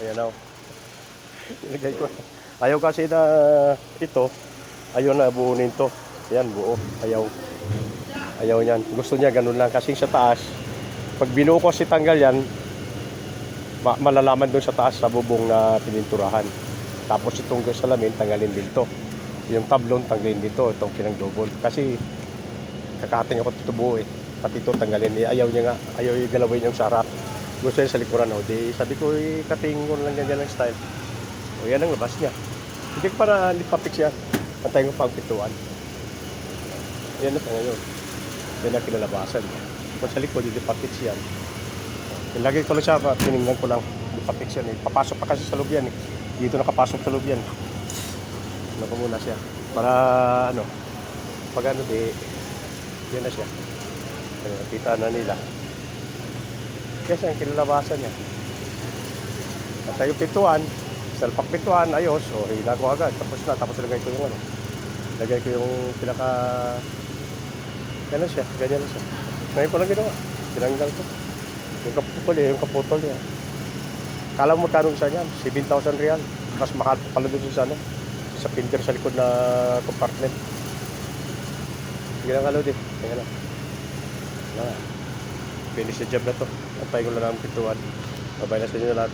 Ayan na. Ilagay ko. Ayaw kasi na ito. Ayaw na buunin to. Ayan, buo. Ayaw. Ayaw niyan. Gusto niya ganun lang. Kasi sa taas, pag binuo ko si tanggal yan, malalaman doon sa taas sa bubong na pininturahan. Tapos itong salamin, tanggalin din to. Yung tablon, tanggalin dito. Itong pinang-double. Kasi kakating ako ito buo eh. Pati ito tanggalin. Ayaw niya nga. Ayaw yung galawin yung sarap. Gusto niya sa likuran. O di sabi ko, kating ko lang ganyan ng style. O yan ang labas niya. Hindi ko para lipapix yan. Antayin ko pang pituan. Yan na pa ngayon. Yan ang kinalabasan. Kung sa likod, lipapix yan. Ilagay ko lang siya, tinignan ko lang. Lipapix yan eh. Papasok pa kasi sa loob yan eh. Dito nakapasok sa loob yan. Ano pa muna siya. Para ano, pag ano di, yan na siya. Nakita na nila. Kasi ang kinalabasan niya. At yung pituan, salpak pituan, ayos. O, hila ko agad. Tapos na. Tapos lagay ko yung ano. Lagay ko yung pinaka... Ganyan siya. Ganyan na siya. Ngayon ko lang ginawa. Tinanggal ko. Yung kaputol eh. Yung kaputol niya. Kala mo magkano isa niyan? 7,000 real. Mas mahal pala doon sa ano. Sa printer sa likod na compartment. Sige lang kalod eh. Tingnan na. Finish the job na to. At tayo ko lang ang pituan. Babay na sa inyo lahat.